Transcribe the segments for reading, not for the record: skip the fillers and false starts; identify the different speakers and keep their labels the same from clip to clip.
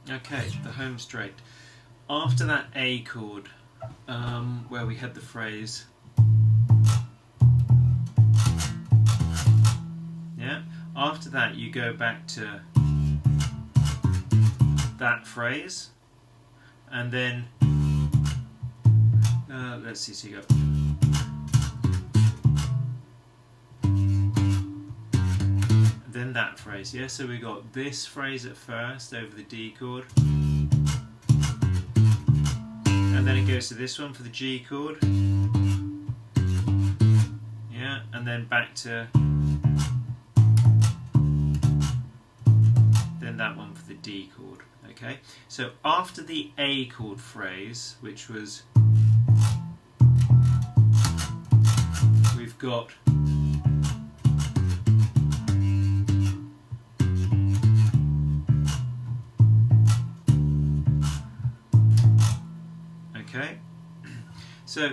Speaker 1: Okay, the home straight. After that A chord, where we had the phrase, yeah. After that, you go back to that phrase, and then let's see. So you go. Then that phrase, yeah. So we got this phrase at first over the D chord, and then it goes to this one for the G chord, yeah, and then back to then that one for the D chord. Okay, so after the A chord phrase, which was, we've got okay, so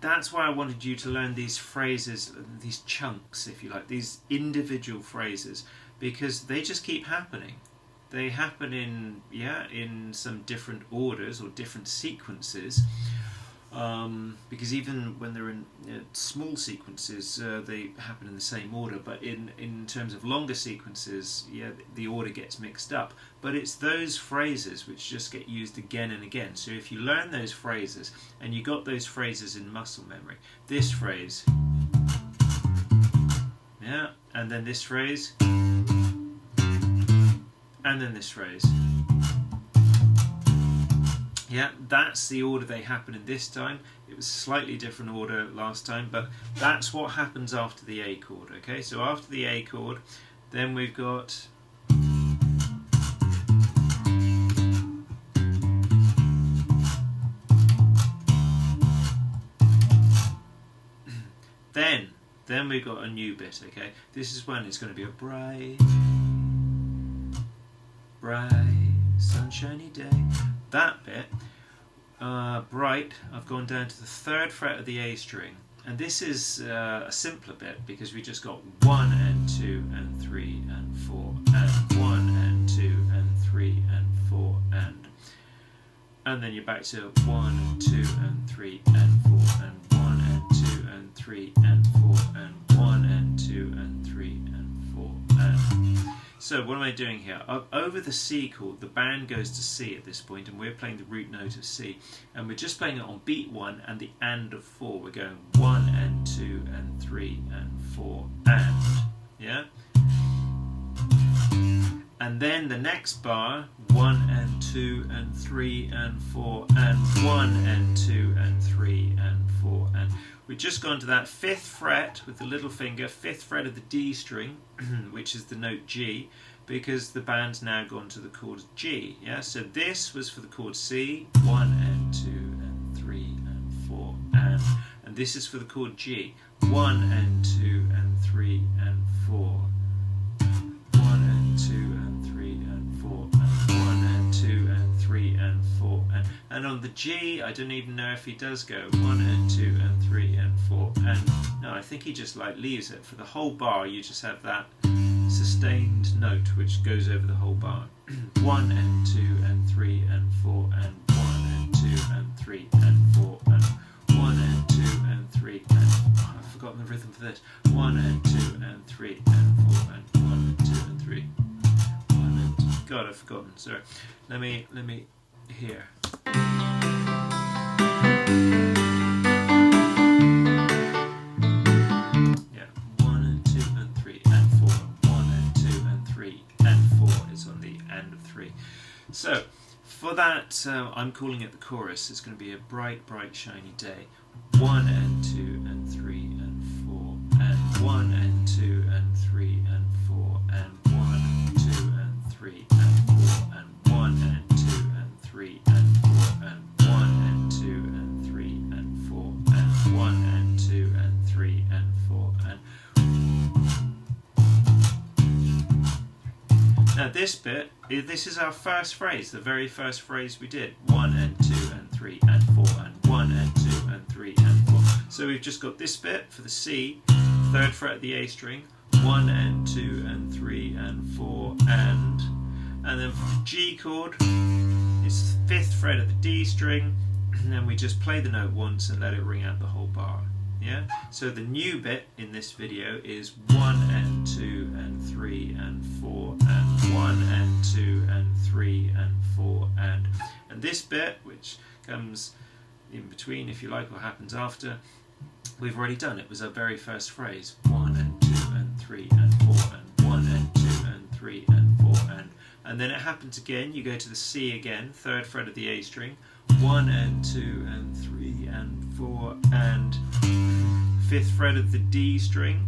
Speaker 1: that's why I wanted you to learn these phrases, these chunks, if you like, these individual phrases, because they just keep happening. They happen in some different orders or different sequences, because even when they're in small sequences, they happen in the same order, but in terms of longer sequences, the order gets mixed up. But it's those phrases which just get used again and again. So if you learn those phrases, and you got those phrases in muscle memory, this phrase, yeah, and then this phrase, and then this phrase, yeah, that's the order they happen in this time. It was a slightly different order last time, but that's what happens after the A chord. Okay, so after the A chord, then we've got then we've got a new bit. Okay, this is when it's going to be a bright sunshiny day. That bit, bright, I've gone down to the 3rd fret of the A string, and this is a simpler bit because we just got 1 and 2 and 3 and 4 and 1 and 2 and 3 and 4 and then you're back to 1 and 2 and 3 and 4 and 1 and 2 and 3 and 4 and 1 and 2 and 3 and 4 and. So what am I doing here? Over the C chord, the band goes to C at this point, and we're playing the root note of C, and we're just playing it on beat 1 and the and of 4. We're going 1 and 2 and 3 and 4 and, yeah? And then the next bar, 1 and 2 and 3 and 4 and 1 and 2 and 3 and 4 and. We've just gone to that 5th fret with the little finger, 5th fret of the D string, which is the note G, because the band's now gone to the chord G. Yeah, so this was for the chord C, 1 and 2 and 3 and 4 and this is for the chord G, 1 and 2 and 3 and 4, 1 and 2 and 3 and 4 and 1 and 2 and 3 and 4 and on the G, I don't even know if he does go 1 and 2 and 3 and 4 and no, I think he just leaves it. For the whole bar, you just have that sustained note which goes over the whole bar. 1 and 2 and 3 and 4 and 1 and 2 and 3 and 4 and 1 and 2 and 3 and I've forgotten the rhythm for this. 1 and 2 and 3 and 4 and 1 and 2 and 3. 1 and 2. God, I've forgotten. Sorry. Let me hear. So, for that, I'm calling it the chorus. It's going to be a bright, shiny day. 1 and 2 and 3 and 4 and 1 and 2 and 3 and 4 and 1 and 2 and 3 and 4 and 1 and 2 and 3 and 4 and 1 and 2 and 3 and 4 and 1 and 2 and 3 and 4 and. Now this bit, this is our first phrase, the very first phrase we did. 1 and 2 and 3 and 4 and 1 and 2 and 3 and 4. So we've just got this bit for the C, 3rd fret of the A string, 1 and 2 and 3 and 4 and And then for the G chord, it's the 5th fret of the D string, and then we just play the note once and let it ring out the whole bar. Yeah. So the new bit in this video is 1 and 2 and 3 and 4 and 1 and 2 and 3 and 4 and this bit, which comes in between, if you like, or happens after, we've already done. It was our very first phrase: 1 and 2 and 3 and 4 and 1 and 2 and 3 and 4 and then it happens again. You go to the C again, 3rd fret of the A string, 1 and 2 and 3 and 4 and 5th fret of the D string,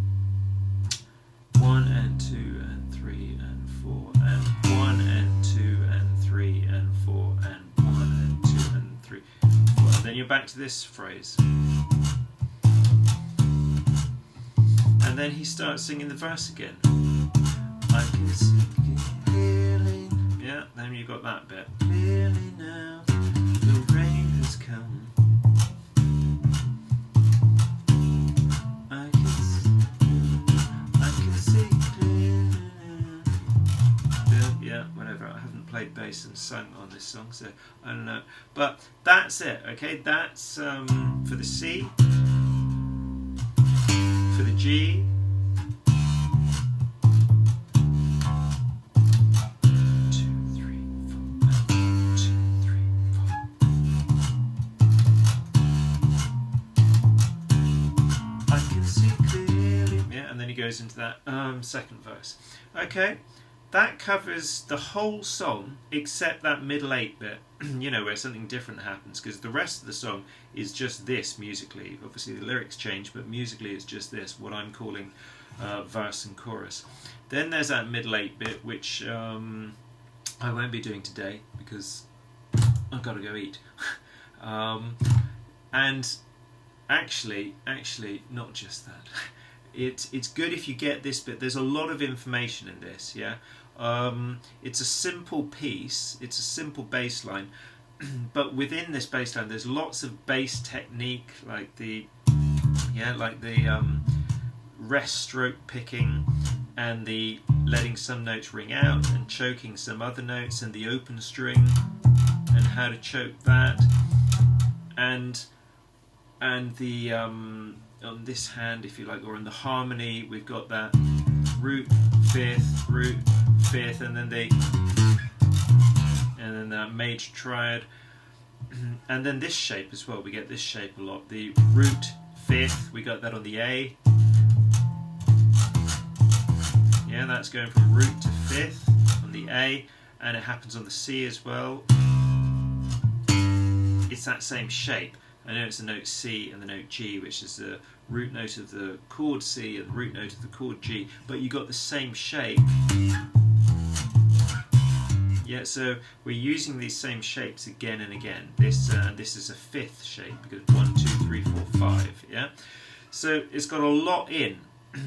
Speaker 1: 1 and 2 and 3 and 4 and 1 and 2 and 3 and 4 and 1 and 2 and 3, 4. And then you're back to this phrase. And then he starts singing the verse again. I can see clearly. Yeah, then you got that bit. Clearly now, the rain has come. I can see clearly now. Yeah, whatever. I haven't played bass and sung on this song, so I don't know. But that's it, okay? That's for the C. For the G. Goes into that second verse. Okay, that covers the whole song except that middle 8 bit, you know, where something different happens, because the rest of the song is just this musically. Obviously the lyrics change, but musically it's just this, what I'm calling verse and chorus. Then there's that middle 8 bit, which I won't be doing today because I've got to go eat. And actually not just that. It's good if you get this bit. There's a lot of information in this, yeah. It's a simple piece, it's a simple bass line, but within this bass line there's lots of bass technique, like the rest stroke picking, and the letting some notes ring out and choking some other notes, and the open string and how to choke that, and the on this hand, if you like, or in the harmony, we've got that root 5th, and then that major triad, and then this shape as well. We get this shape a lot. The root 5th, we got that on the A. Yeah, that's going from root to 5th on the A, and it happens on the C as well. It's that same shape. I know it's the note C and the note G, which is the root note of the chord C and the root note of the chord G, but you got the same shape. Yeah, so we're using these same shapes again and again. This is a 5th shape because 1, 2, 3, 4, 5. Yeah, so it's got a lot in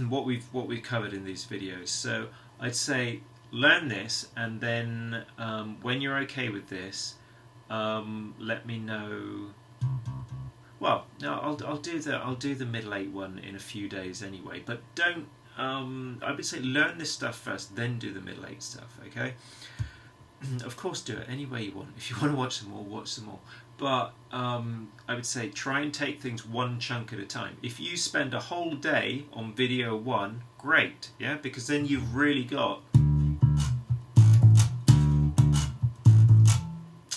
Speaker 1: what we've covered in these videos. So I'd say learn this, and then when you're okay with this, let me know. Well, no, I'll do the middle 8 one in a few days anyway. But don't. I would say learn this stuff first, then do the middle 8 stuff. Okay. Of course, do it any way you want. If you want to watch them all, watch them all. But I would say try and take things one chunk at a time. If you spend a whole day on video 1, great. Yeah, because then you've really got.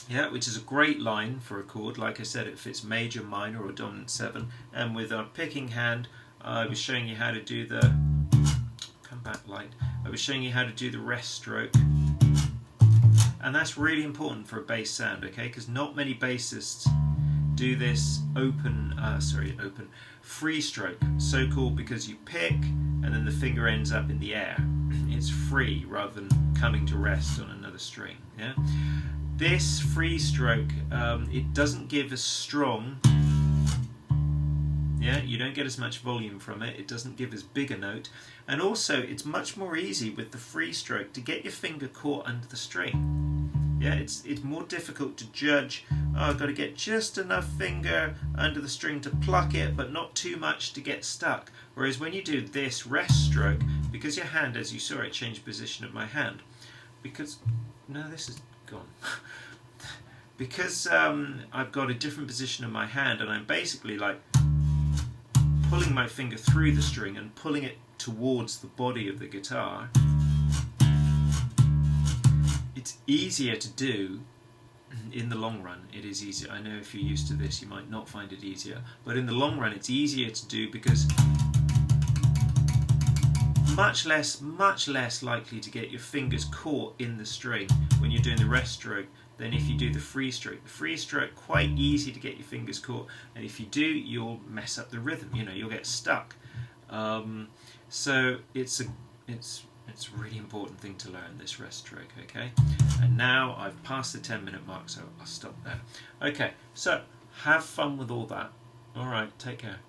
Speaker 1: Yeah, which is a great line for a chord. Like I said, it fits major, minor, or dominant 7. And with our picking hand, I was showing you how to do the. Come back, light. I was showing you how to do the rest stroke, and that's really important for a bass sound. Okay, because not many bassists do this open free stroke. So called because you pick and then the finger ends up in the air. It's free rather than coming to rest on another string. Yeah. This free stroke, it doesn't give as strong, yeah, you don't get as much volume from it, it doesn't give as big a note, and also it's much more easy with the free stroke to get your finger caught under the string. Yeah, it's more difficult to judge, oh, I've got to get just enough finger under the string to pluck it, but not too much to get stuck. Whereas when you do this rest stroke, because your hand, as you saw it, changed position of my hand, because no, this is gone. Because I've got a different position of my hand, and I'm basically like pulling my finger through the string and pulling it towards the body of the guitar. It's easier to do in the long run. It is easier. I know if you're used to this you might not find it easier, but in the long run it's easier to do because much less likely to get your fingers caught in the string when you're doing the rest stroke than if you do the free stroke. The free stroke, quite easy to get your fingers caught, and if you do, you'll mess up the rhythm. You know, you'll get stuck. So it's a really important thing to learn, this rest stroke. Okay, and now I've passed the 10-minute mark, so I'll stop there. Okay, so have fun with all that. All right, take care.